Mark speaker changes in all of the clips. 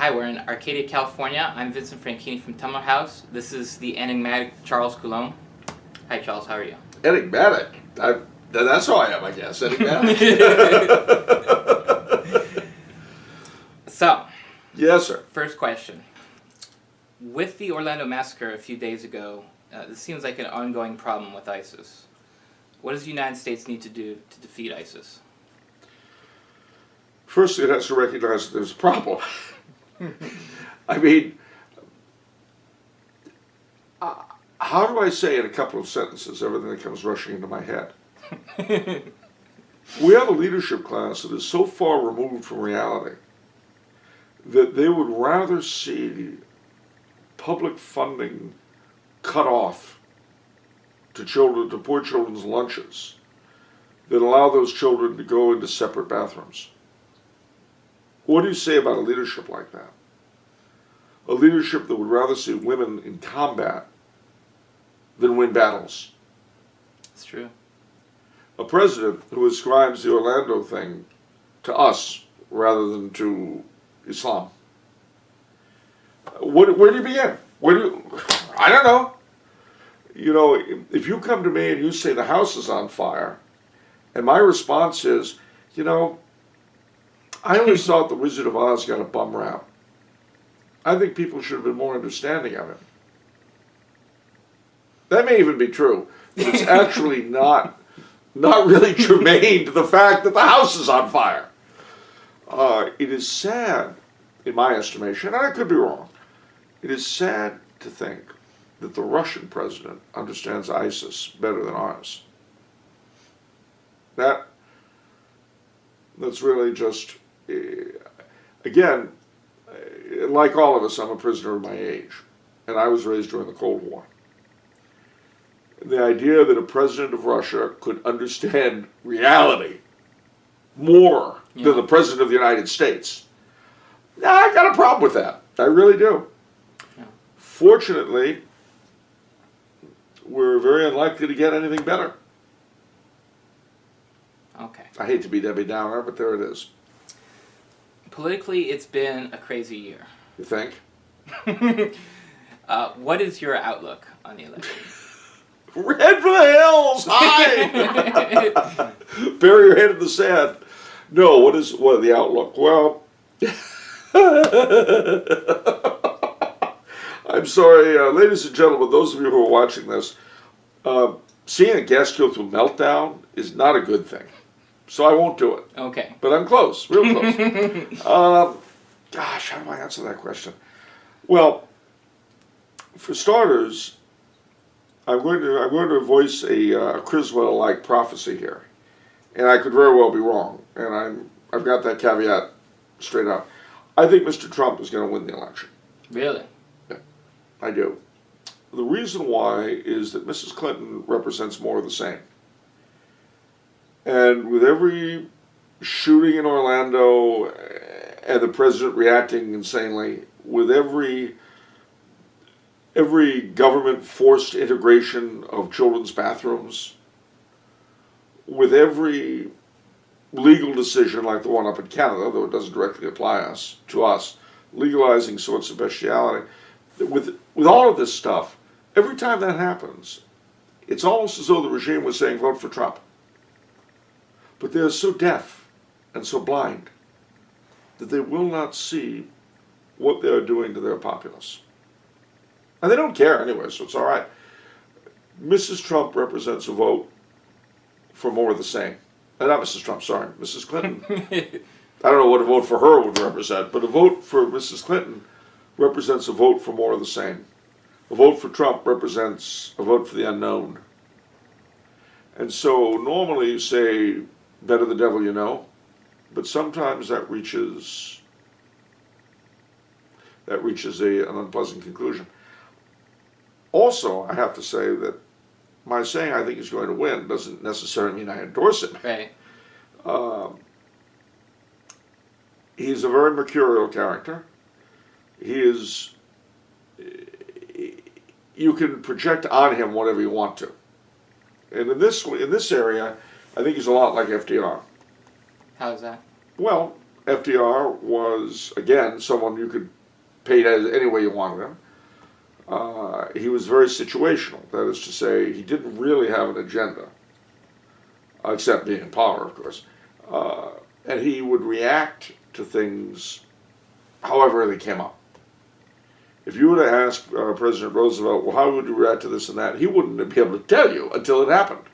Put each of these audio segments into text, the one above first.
Speaker 1: Hi, we're in Arcadia, California. I'm Vincent Franchini from Tumler House. This is the enigmatic Charles Coulombe. Hi, Charles. How are you?
Speaker 2: Enigmatic? That's how I am, I guess. Enigmatic.
Speaker 1: So,
Speaker 2: yes, sir.
Speaker 1: First question. With the Orlando massacre a few days ago, this seems like an ongoing problem with ISIS. What does the United States need to do to defeat ISIS?
Speaker 2: First, it has to recognize that there's a problem. I mean, how do I say in a couple of sentences everything that comes rushing into my head? We have a leadership class that is so far removed from reality that they would rather see public funding cut off to children, to poor children's lunches, than allow those children to go into separate bathrooms. What do you say about a leadership like that? A leadership that would rather see women in combat than win battles.
Speaker 1: It's true.
Speaker 2: A president who ascribes the Orlando thing to us rather than to Islam. Where do you begin? I don't know. You know, if you come to me and you say the house is on fire, and my response is, you know, I always thought the Wizard of Oz got a bum rap. I think people should have been more understanding of him. That may even be true, but it's actually not really germane to the fact that the house is on fire. It is sad, in my estimation, and I could be wrong, it is sad to think that the Russian president understands ISIS better than ours. That's really just, again, like all of us, I'm a prisoner of my age, and I was raised during the Cold War. The idea that a president of Russia could understand reality more than the president of the United States, I got a problem with that. I really do.
Speaker 1: Yeah.
Speaker 2: Fortunately, we're very unlikely to get anything better.
Speaker 1: Okay.
Speaker 2: I hate to be Debbie Downer, but there it is.
Speaker 1: Politically, it's been a crazy year.
Speaker 2: You think?
Speaker 1: What is your outlook on the election?
Speaker 2: Red for the hills! Hi! Bury your head in the sand. No, what the outlook? Well, I'm sorry, ladies and gentlemen, those of you who are watching this, seeing a guest go through meltdown is not a good thing. So I won't do it.
Speaker 1: Okay.
Speaker 2: But I'm close, real close. Gosh, how do I answer that question? Well, for starters, I'm going to voice a Criswell-like prophecy here, and I could very well be wrong, and I've got that caveat straight out. I think Mr. Trump is going to win the election.
Speaker 1: Really?
Speaker 2: Yeah, I do. The reason why is that Mrs. Clinton represents more of the same. And with every shooting in Orlando and the president reacting insanely, with every government forced integration of children's bathrooms, with every legal decision like the one up in Canada, though it doesn't directly apply to us, legalizing sorts of bestiality, with all of this stuff, every time that happens, it's almost as though the regime was saying, vote for Trump. But they're so deaf and so blind that they will not see what they're doing to their populace. And they don't care anyway, so it's all right. Mrs. Trump represents a vote for more of the same. Not Mrs. Trump, sorry, Mrs. Clinton. I don't know what a vote for her would represent, but a vote for Mrs. Clinton represents a vote for more of the same. A vote for Trump represents a vote for the unknown. And so normally you say, better the devil you know, but sometimes that reaches an unpleasant conclusion. Also, I have to say that my saying I think he's going to win doesn't necessarily mean I endorse it.
Speaker 1: Right.
Speaker 2: He's a very mercurial character. You can project on him whatever you want to. And in this area, I think he's a lot like FDR.
Speaker 1: How is that?
Speaker 2: Well, FDR was, again, someone you could paint any way you wanted him. He was very situational. That is to say, he didn't really have an agenda, except being in power, of course. And he would react to things however they came up. If you were to ask President Roosevelt, well, how would you react to this and that, he wouldn't be able to tell you until it happened.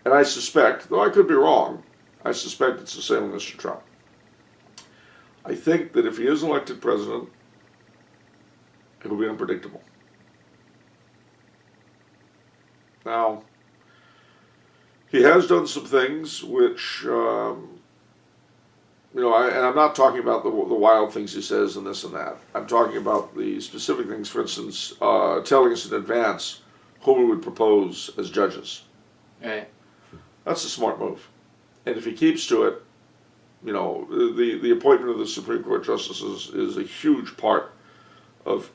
Speaker 2: And I suspect, though I could be wrong, I suspect it's the same with Mr. Trump. I think that if he is elected president, it will be unpredictable. Now, he has done some things which, and I'm not talking about the wild things he says and this and that. I'm talking about the specific things, for instance, telling us in advance whom he would propose as judges.
Speaker 1: Right.
Speaker 2: That's a smart move. And if he keeps to it, the appointment of the Supreme Court justices is a huge part of,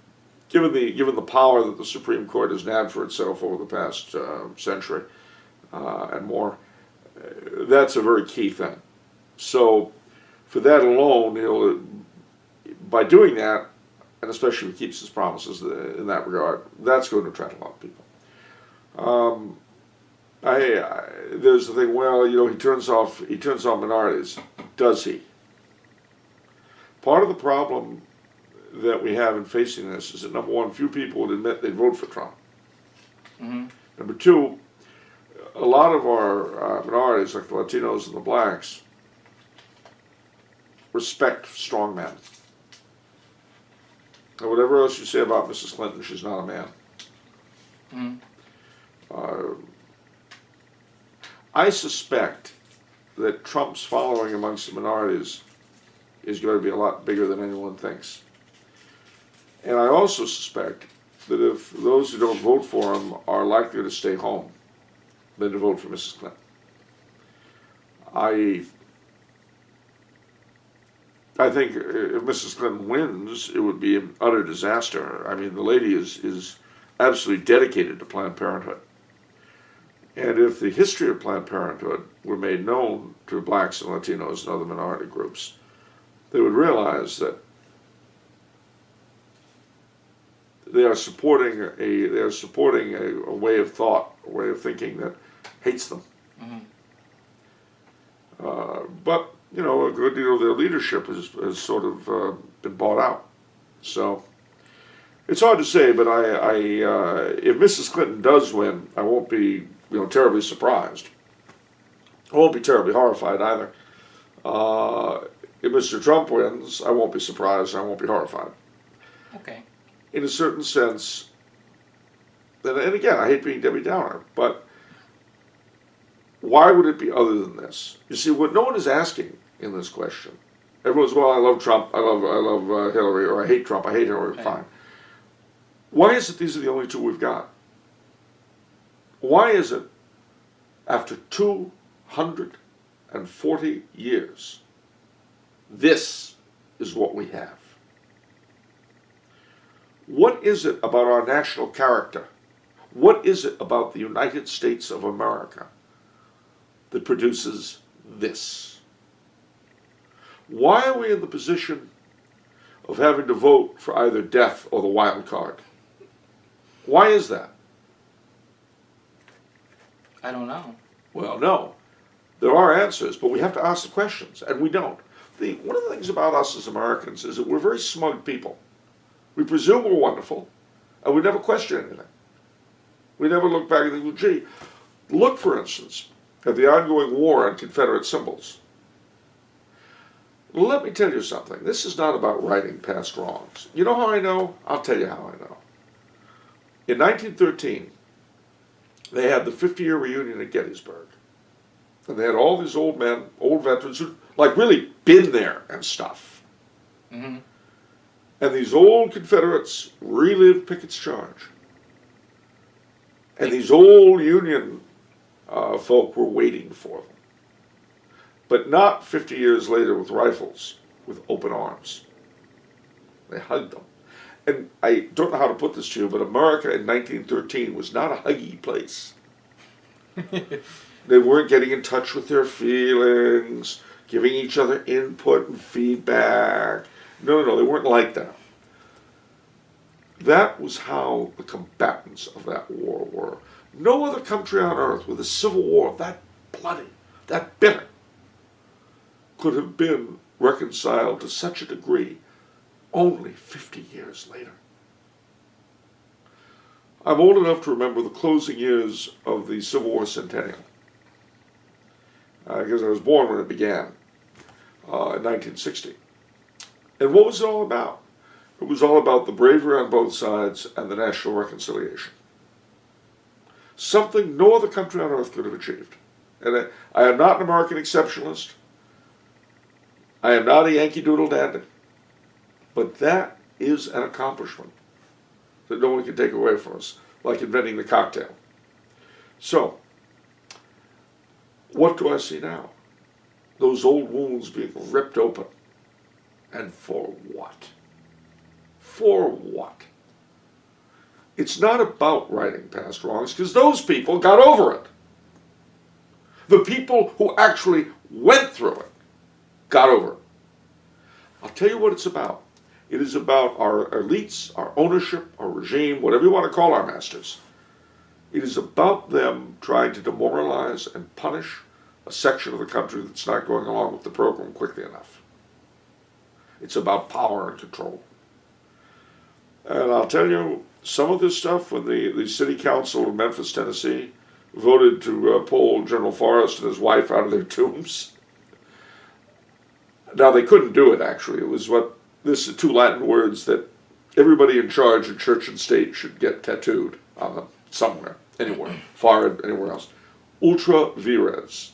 Speaker 2: given the power that the Supreme Court has nabbed for itself over the past century and more, that's a very key thing. So, for that alone, by doing that, and especially if he keeps his promises in that regard, that's going to attract a lot of people. There's the thing. Well, he turns off minorities. Does he? Part of the problem that we have in facing this is that, number one, few people would admit they'd vote for Trump.
Speaker 1: Mm-hmm.
Speaker 2: Number two, a lot of our minorities, like the Latinos and the blacks, respect strong men. And whatever else you say about Mrs. Clinton, she's not a man.
Speaker 1: Mm-hmm.
Speaker 2: I suspect that Trump's following amongst the minorities is going to be a lot bigger than anyone thinks. And I also suspect that if those who don't vote for him are likely to stay home than to vote for Mrs. Clinton. I think if Mrs. Clinton wins, it would be an utter disaster. I mean, the lady is absolutely dedicated to Planned Parenthood. And if the history of Planned Parenthood were made known to blacks and Latinos and other minority groups, they would realize that they are supporting a way of thought, a way of thinking that hates them.
Speaker 1: Mm-hmm.
Speaker 2: But a good deal of their leadership has sort of been bought out. So it's hard to say, but if Mrs. Clinton does win, I won't be terribly surprised. I won't be terribly horrified either. If Mr. Trump wins, I won't be surprised. I won't be horrified.
Speaker 1: Okay.
Speaker 2: In a certain sense, and again, I hate being Debbie Downer, but why would it be other than this? You see, what no one is asking in this question, everyone's, well, I love Trump, I love Hillary, or I hate Trump, I hate Hillary,
Speaker 1: right.
Speaker 2: Fine. Why is it these are the only two we've got? Why is it, after 240 years, this is what we have? What is it about our national character? What is it about the United States of America that produces this? Why are we in the position of having to vote for either death or the wild card? Why is that?
Speaker 1: I don't know.
Speaker 2: Well, no. There are answers, but we have to ask the questions, and we don't. One of the things about us as Americans is that we're very smug people. We presume we're wonderful, and we never question anything. We never look back and think, gee, look, for instance, at the ongoing war on Confederate symbols. Let me tell you something. This is not about righting past wrongs. You know how I know? I'll tell you how I know. In 1913, they had the 50-year reunion at Gettysburg. And they had all these old men, old veterans who'd really been there and stuff.
Speaker 1: Mm-hmm.
Speaker 2: And these old Confederates relived Pickett's charge. And these old Union folk were waiting for them. But not 50 years later with rifles, with open arms. They hugged them. And I don't know how to put this to you, but America in 1913 was not a huggy place. They weren't getting in touch with their feelings, giving each other input and feedback. No, they weren't like that. That was how the combatants of that war were. No other country on earth with a civil war that bloody, that bitter, could have been reconciled to such a degree only 50 years later. I'm old enough to remember the closing years of the Civil War centennial, because I was born when it began in 1960. And what was it all about? It was all about the bravery on both sides and the national reconciliation. Something no other country on earth could have achieved. And I am not an American exceptionalist. I am not a Yankee Doodle Dandy. But that is an accomplishment that no one can take away from us, like inventing the cocktail. So, what do I see now? Those old wounds being ripped open. And for what? For what? It's not about righting past wrongs, because those people got over it. The people who actually went through it got over it. I'll tell you what it's about. It is about our elites, our ownership, our regime, whatever you want to call our masters. It is about them trying to demoralize and punish a section of the country that's not going along with the program quickly enough. It's about power and control. And I'll tell you, some of this stuff, when the city council of Memphis, Tennessee, voted to pull General Forrest and his wife out of their tombs. Now, they couldn't do it, actually. It was this two Latin words that everybody in charge of church and state should get tattooed on them somewhere, anywhere, far anywhere else. Ultra vires,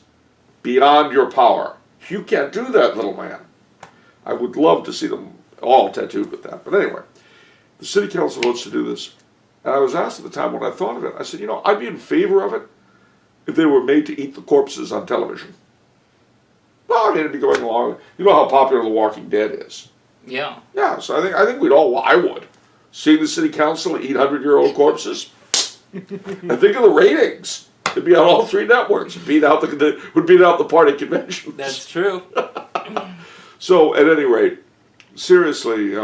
Speaker 2: beyond your power. You can't do that, little man. I would love to see them all tattooed with that. But anyway, the city council votes to do this. And I was asked at the time when I thought of it, I said, I'd be in favor of it if they were made to eat the corpses on television. Well, it'd be going along. You know how popular The Walking Dead is.
Speaker 1: Yeah.
Speaker 2: Yeah, so I think I would. Seeing the city council eat 100-year-old corpses. And think of the ratings. It'd be on all three networks. Would beat out the party conventions.
Speaker 1: That's true.
Speaker 2: So, at any rate, seriously,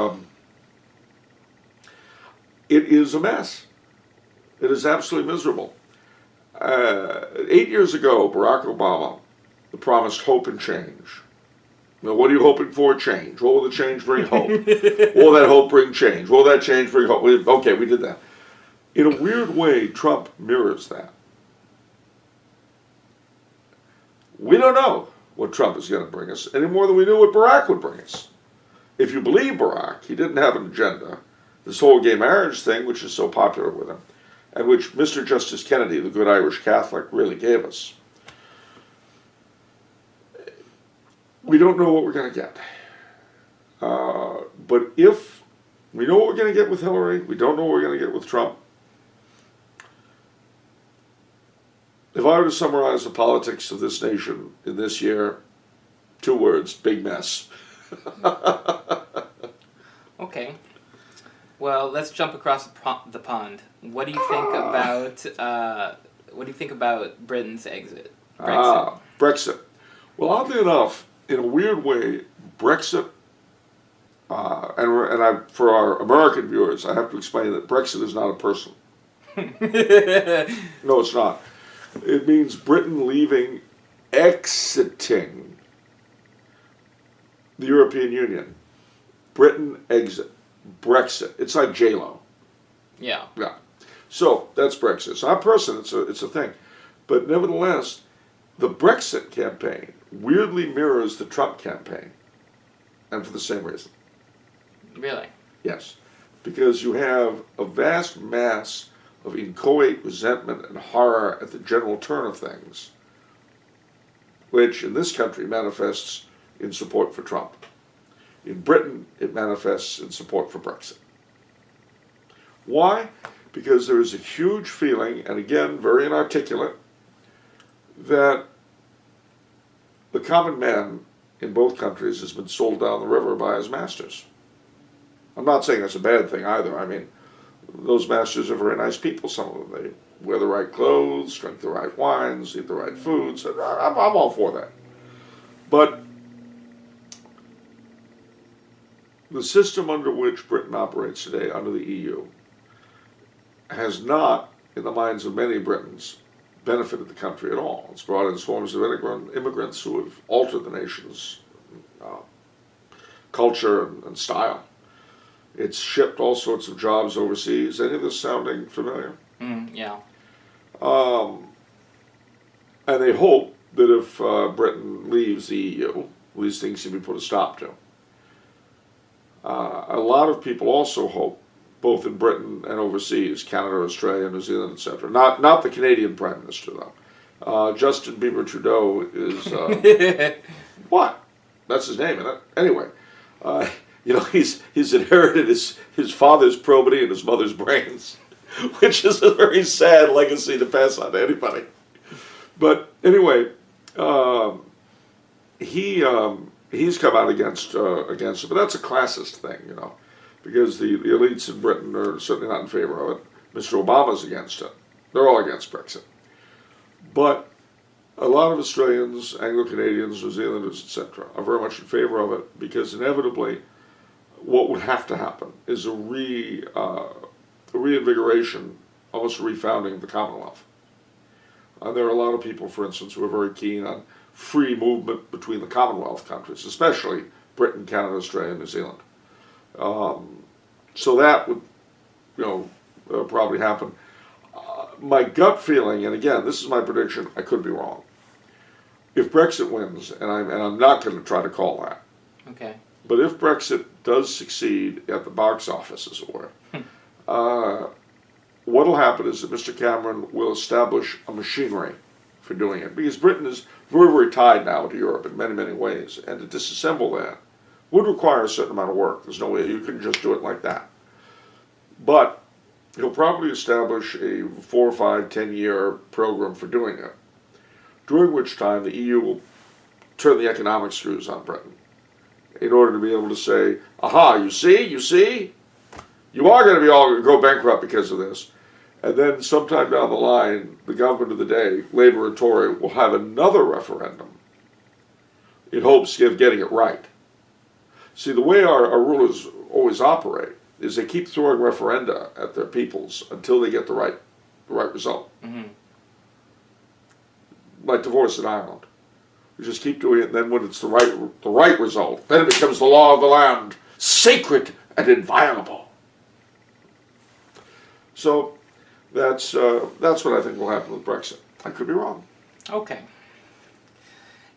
Speaker 2: it is a mess. It is absolutely miserable. 8 years ago, Barack Obama promised hope and change. What are you hoping for? Change. What will the change bring? Hope. Will that hope bring change? Will that change bring hope? Okay, we did that. In a weird way, Trump mirrors that. We don't know what Trump is going to bring us any more than we knew what Barack would bring us. If you believe Barack, he didn't have an agenda. This whole gay marriage thing, which is so popular with him, and which Mr. Justice Kennedy, the good Irish Catholic, really gave us. We don't know what we're going to get. But if we know what we're going to get with Hillary, we don't know what we're going to get with Trump. If I were to summarize the politics of this nation in this year, 2 words: big mess.
Speaker 1: Okay. Well, let's jump across the pond. What do you think about Britain's exit? Brexit.
Speaker 2: Brexit. Well, oddly enough, in a weird way, Brexit, for our American viewers, I have to explain that Brexit is not a person. No, it's not. It means Britain exiting the European Union. Britain exit. Brexit. It's like J-Lo.
Speaker 1: Yeah.
Speaker 2: Yeah. So that's Brexit. It's not a person. It's a thing. But nevertheless, the Brexit campaign weirdly mirrors the Trump campaign, and for the same reason.
Speaker 1: Really?
Speaker 2: Yes, because you have a vast mass of inchoate resentment and horror at the general turn of things, which in this country manifests in support for Trump. In Britain, it manifests in support for Brexit. Why? Because there is a huge feeling, and again, very inarticulate, that the common man in both countries has been sold down the river by his masters. I'm not saying that's a bad thing either. I mean, those masters are very nice people, some of them. They wear the right clothes, drink the right wines, eat the right foods. I'm all for that. But the system under which Britain operates today, under the EU, has not, in the minds of many Britons, benefited the country at all. It's brought in swarms of immigrants who have altered the nation's culture and style. It's shipped all sorts of jobs overseas. Any of this sounding familiar?
Speaker 1: Yeah.
Speaker 2: And they hope that if Britain leaves the EU, these things can be put a stop to. A lot of people also hope, both in Britain and overseas, Canada, Australia, New Zealand, etc. Not the Canadian Prime Minister, though. Justin Bieber Trudeau is... what? That's his name, isn't it? Anyway, he's inherited his father's probity and his mother's brains, which is a very sad legacy to pass on to anybody. But anyway, he's come out against it, but that's a classist thing, because the elites in Britain are certainly not in favor of it. Mr. Obama's against it. They're all against Brexit. But a lot of Australians, Anglo-Canadians, New Zealanders, etc., are very much in favor of it, because inevitably what would have to happen is a reinvigoration, almost a refounding of the Commonwealth. There are a lot of people, for instance, who are very keen on free movement between the Commonwealth countries, especially Britain, Canada, Australia, and New Zealand. So that would, probably happen. My gut feeling, and again, this is my prediction, I could be wrong. If Brexit wins, and I'm not going to try to call that,
Speaker 1: okay,
Speaker 2: but if Brexit does succeed at the box office, as it were, what will happen is that Mr. Cameron will establish a machinery for doing it, because Britain is very, very tied now to Europe in many, many ways, and to disassemble that would require a certain amount of work. There's no way you can just do it like that. But he'll probably establish a 4, 5, 10-year program for doing it, during which time the EU will turn the economic screws on Britain in order to be able to say, aha, you see, you are going to be all going to go bankrupt because of this. And then sometime down the line, the government of the day, Labour and Tory, will have another referendum in hopes of getting it right. See, the way our rulers always operate is they keep throwing referenda at their peoples until they get the right result. Mm-hmm. Like divorce in Ireland. You just keep doing it, and then when it's the right result, then it becomes the law of the land, sacred and inviolable. So that's what I think will happen with Brexit. I could be wrong.
Speaker 1: Okay.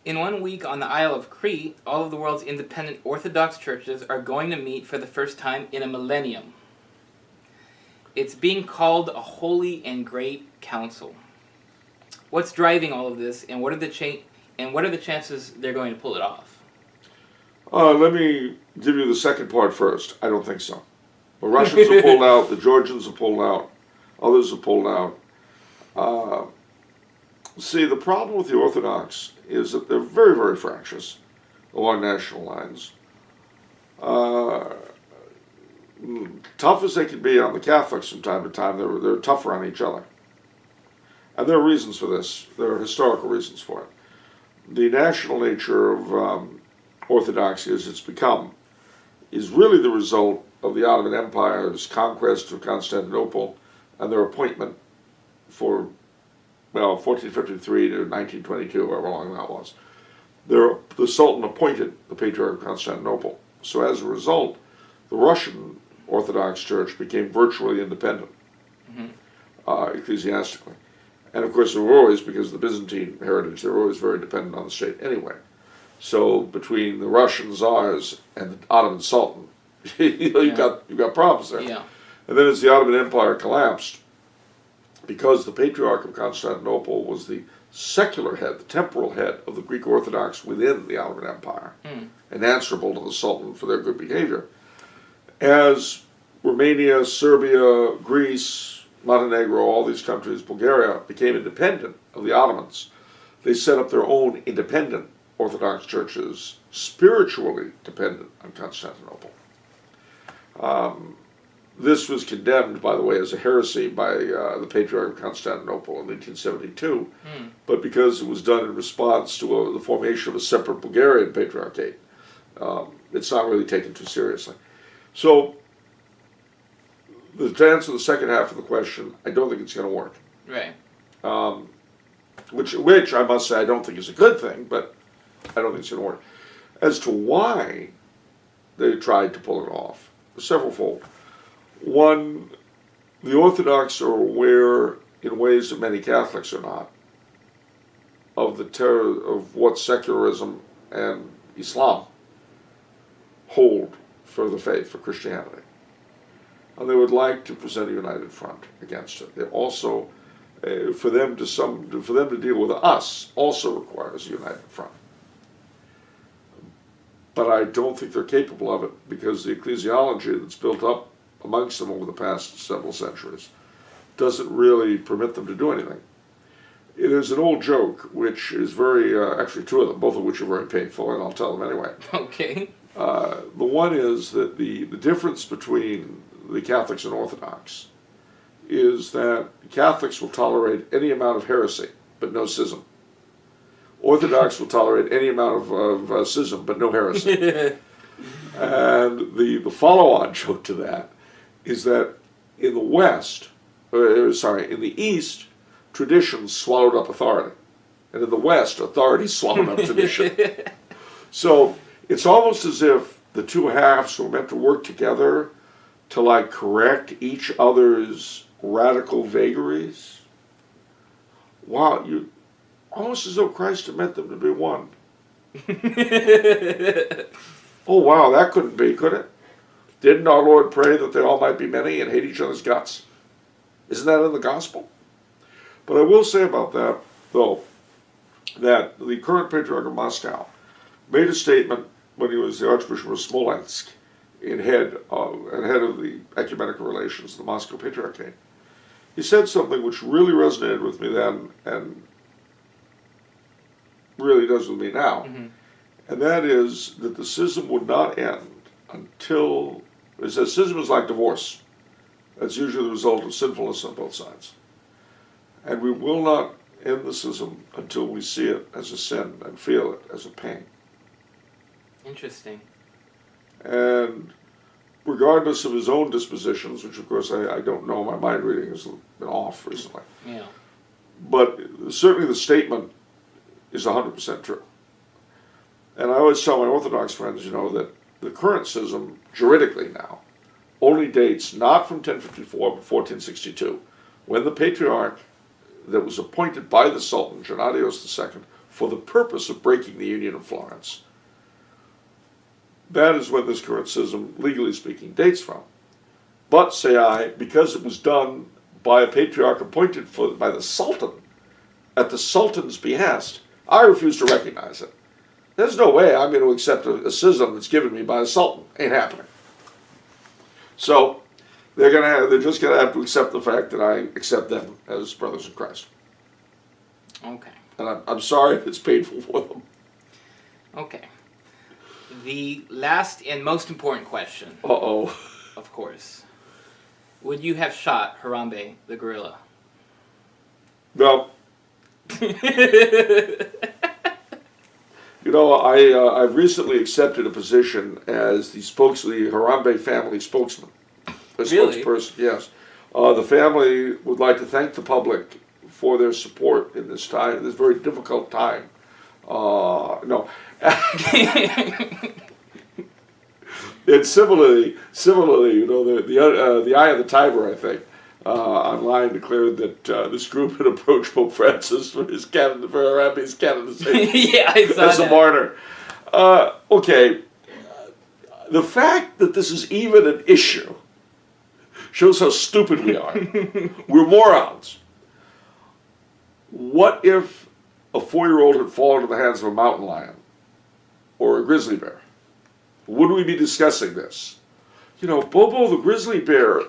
Speaker 1: In 1 week on the Isle of Crete, all of the world's independent Orthodox churches are going to meet for the first time in a millennium. It's being called a holy and great council. What's driving all of this, and what are the chances they're going to pull it off?
Speaker 2: Let me give you the second part first. I don't think so. The Russians have pulled out, the Georgians have pulled out, others have pulled out. See, the problem with the Orthodox is that they're very, very fractious along national lines. Tough as they can be on the Catholics from time to time, they're tougher on each other. And there are reasons for this. There are historical reasons for it. The national nature of Orthodoxy as it's become is really the result of the Ottoman Empire's conquest of Constantinople and their appointment for 1453 to 1922, however long that was. The Sultan appointed the Patriarch of Constantinople. So as a result, the Russian Orthodox Church became virtually independent, ecclesiastically. And of course, they were always, because of the Byzantine heritage, they were always very dependent on the state anyway. So between the Russian Tsars and the Ottoman Sultan, you've got problems there.
Speaker 1: Yeah.
Speaker 2: And then as the Ottoman Empire collapsed, because the Patriarch of Constantinople was the secular head, the temporal head of the Greek Orthodox within the Ottoman Empire, and answerable to the Sultan for their good behavior, as Romania, Serbia, Greece, Montenegro, all these countries, Bulgaria, became independent of the Ottomans, they set up their own independent Orthodox churches, spiritually dependent on Constantinople. This was condemned, by the way, as a heresy by the Patriarch of Constantinople in 1872, but because it was done in response to the formation of a separate Bulgarian Patriarchate, it's not really taken too seriously. So, to answer the second half of the question, I don't think it's going to work.
Speaker 1: Right.
Speaker 2: Which I must say I don't think is a good thing, but I don't think it's going to work. As to why they tried to pull it off, severalfold. One, the Orthodox are aware, in ways that many Catholics are not, of the terror of what secularism and Islam hold for the faith, for Christianity. And they would like to present a united front against it. They also, for them to deal with us, also requires a united front. But I don't think they're capable of it, because the ecclesiology that's built up amongst them over the past several centuries doesn't really permit them to do anything. It is an old joke, which is very, actually two of them, both of which are very painful, and I'll tell them anyway.
Speaker 1: Okay.
Speaker 2: The one is that the difference between the Catholics and Orthodox is that Catholics will tolerate any amount of heresy, but no schism. Orthodox will tolerate any amount of schism, but no heresy. And the follow-on joke to that is that in the West, in the East, tradition swallowed up authority. And in the West, authority swallowed up tradition. So it's almost as if the two halves were meant to work together to like correct each other's radical vagaries. Wow, almost as though Christ had meant them to be one. Oh wow, that couldn't be, could it? Didn't our Lord pray that they all might be many and hate each other's guts? Isn't that in the gospel? But I will say about that, though, that the current Patriarch of Moscow made a statement when he was the Archbishop of Smolensk and head of the ecumenical relations of the Moscow Patriarchate. He said something which really resonated with me then and really does with me now. Mm-hmm. And that is that the schism would not end until, he says, schism is like divorce. That's usually the result of sinfulness on both sides. And we will not end the schism until we see it as a sin and feel it as a pain.
Speaker 1: Interesting.
Speaker 2: And regardless of his own dispositions, which of course I don't know, my mind reading has been off recently.
Speaker 1: Yeah.
Speaker 2: But certainly the statement is 100% true. And I always tell my Orthodox friends, that the current schism, juridically now, only dates not from 1054 but 1462, when the Patriarch that was appointed by the Sultan, Gennadios II, for the purpose of breaking the Union of Florence. That is when this current schism, legally speaking, dates from. But, say I, because it was done by a Patriarch appointed by the Sultan, at the Sultan's behest, I refuse to recognize it. There's no way I'm going to accept a schism that's given me by a Sultan. Ain't happening. So, they're just going to have to accept the fact that I accept them as brothers in Christ.
Speaker 1: Okay.
Speaker 2: And I'm sorry if it's painful for them.
Speaker 1: Okay. The last and most important question.
Speaker 2: Uh-oh.
Speaker 1: Of course. Would you have shot Harambe the Gorilla?
Speaker 2: No. I've recently accepted a position as the Harambe family spokesman.
Speaker 1: Really?
Speaker 2: Spokesperson, yes. The family would like to thank the public for their support in this very difficult time. No. And similarly, the Eye of the Tiber, I think, online declared that this group had approached Pope Francis for Harambe's candidacy
Speaker 1: yeah, I saw
Speaker 2: as a martyr. Okay, the fact that this is even an issue shows how stupid we are. We're morons. What if a 4-year-old had fallen into the hands of a mountain lion or a grizzly bear? Would we be discussing this? Bobo the grizzly bear,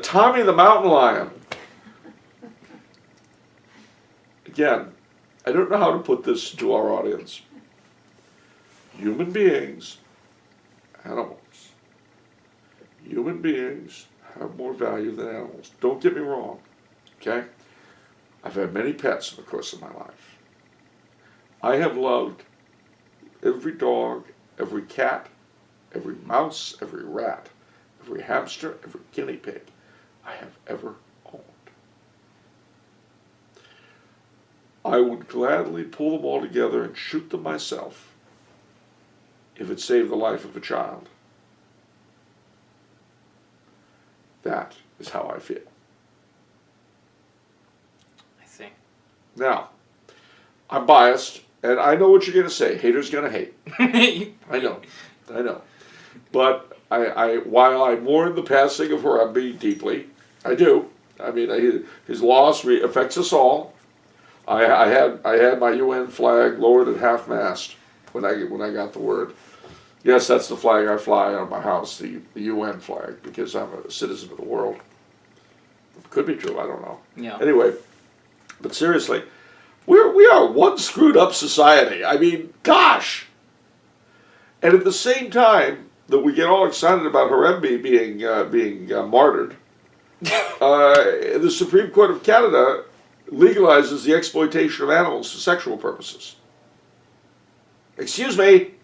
Speaker 2: Tommy the mountain lion. Again, I don't know how to put this to our audience. Human beings, animals. Human beings have more value than animals. Don't get me wrong, okay? I've had many pets in the course of my life. I have loved every dog, every cat, every mouse, every rat, every hamster, every guinea pig I have ever owned. I would gladly pull them all together and shoot them myself if it saved the life of a child. That is how I feel.
Speaker 1: I see.
Speaker 2: Now, I'm biased, and I know what you're going to say. Haters going to hate. I know. But while I mourn the passing of Harambe deeply, I do. I mean, his loss affects us all. I had my UN flag lowered at half-mast when I got the word. Yes, that's the flag I fly on my house, the UN flag, because I'm a citizen of the world. It could be true, I don't know.
Speaker 1: Yeah.
Speaker 2: Anyway, but seriously, we are one screwed up society. I mean, gosh! And at the same time that we get all excited about Harambe being martyred, the Supreme Court of Canada legalizes the exploitation of animals for sexual purposes. Excuse me.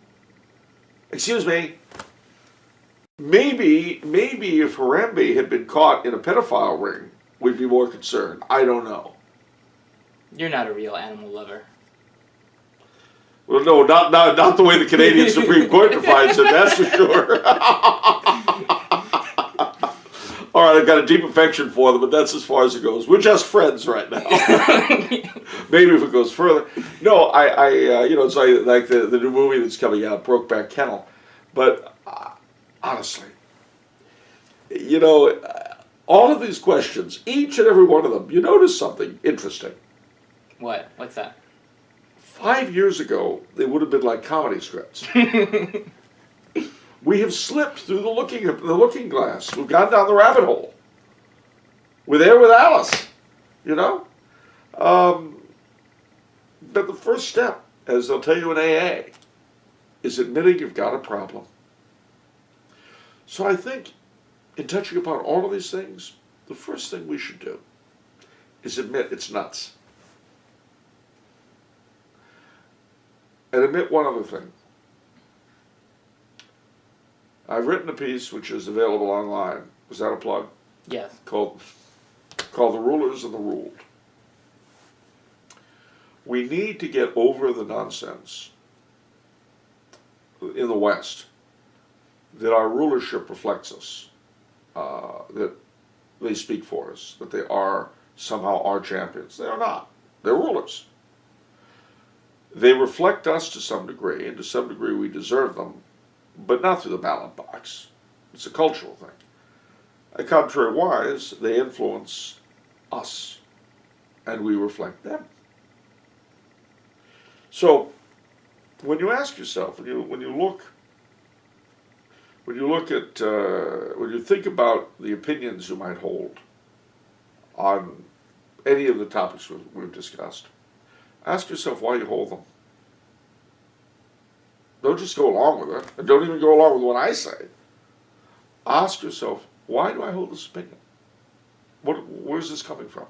Speaker 2: Maybe if Harambe had been caught in a pedophile ring, we'd be more concerned. I don't know.
Speaker 1: You're not a real animal lover.
Speaker 2: Well, no, not the way the Canadian Supreme Court defines it, that's for sure. All right, I've got a deep affection for them, but that's as far as it goes. We're just friends right now. Maybe if it goes further. No, it's like the new movie that's coming out, Brokeback Kennel. But honestly, all of these questions, each and every one of them, you notice something interesting.
Speaker 1: What? What's that?
Speaker 2: 5 years ago, they would have been like comedy scripts. We have slipped through the looking glass. We've gone down the rabbit hole. We're there with Alice, But the first step, as they'll tell you in AA, is admitting you've got a problem. So I think, in touching upon all of these things, the first thing we should do is admit it's nuts. And admit one other thing. I've written a piece which is available online. Was that a plug?
Speaker 1: Yes.
Speaker 2: Called The Rulers and the Ruled. We need to get over the nonsense in the West that our rulership reflects us, that they speak for us, that they are somehow our champions. They are not. They're rulers. They reflect us to some degree, and to some degree we deserve them, but not through the ballot box. It's a cultural thing. Contrariwise, they influence us, and we reflect them. So, when you ask yourself, when you think about the opinions you might hold on any of the topics we've discussed, ask yourself why you hold them. Don't just go along with it, and don't even go along with what I say. Ask yourself, why do I hold this opinion? Where's this coming from?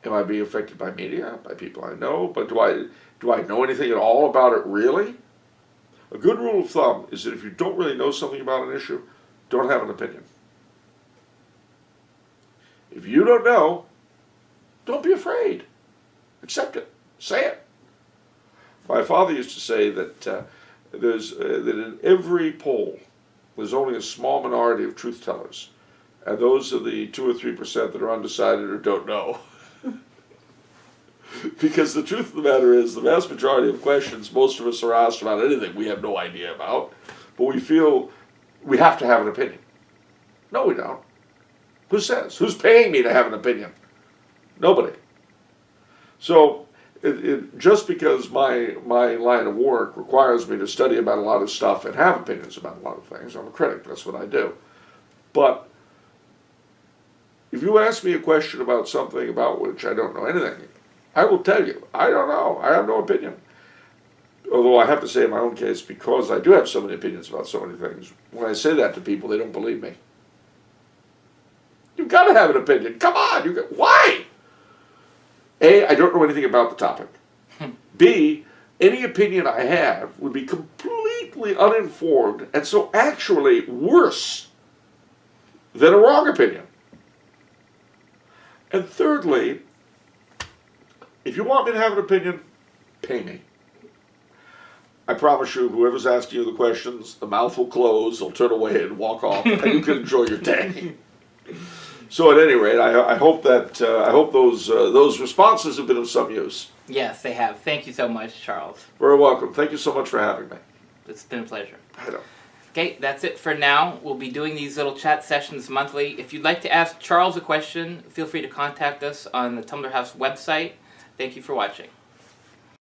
Speaker 2: Am I being affected by media, by people I know? But do I know anything at all about it really? A good rule of thumb is that if you don't really know something about an issue, don't have an opinion. If you don't know, don't be afraid. Accept it. Say it. My father used to say that that in every poll, there's only a small minority of truth tellers, and those are the 2 or 3% that are undecided or don't know. Because the truth of the matter is, the vast majority of questions most of us are asked about anything we have no idea about, but we feel we have to have an opinion. No, we don't. Who says? Who's paying me to have an opinion? Nobody. So, just because my line of work requires me to study about a lot of stuff and have opinions about a lot of things, I'm a critic, that's what I do. But if you ask me a question about something about which I don't know anything, I will tell you, I don't know, I have no opinion. Although I have to say in my own case, because I do have so many opinions about so many things, when I say that to people, they don't believe me. You've got to have an opinion. Come on, why? A, I don't know anything about the topic. B, any opinion I have would be completely completely uninformed and so actually worse than a wrong opinion. And thirdly, if you want me to have an opinion, pay me. I promise you, whoever's asking you the questions, the mouth will close, they'll turn away and walk off, and you can enjoy your day. So at any rate, I hope that those responses have been of some use.
Speaker 1: Yes, they have. Thank you so much, Charles.
Speaker 2: Very welcome. Thank you so much for having me.
Speaker 1: It's been a pleasure.
Speaker 2: I know.
Speaker 1: Okay, that's it for now. We'll be doing these little chat sessions monthly. If you'd like to ask Charles a question, feel free to contact us on the Tumblr House website. Thank you for watching.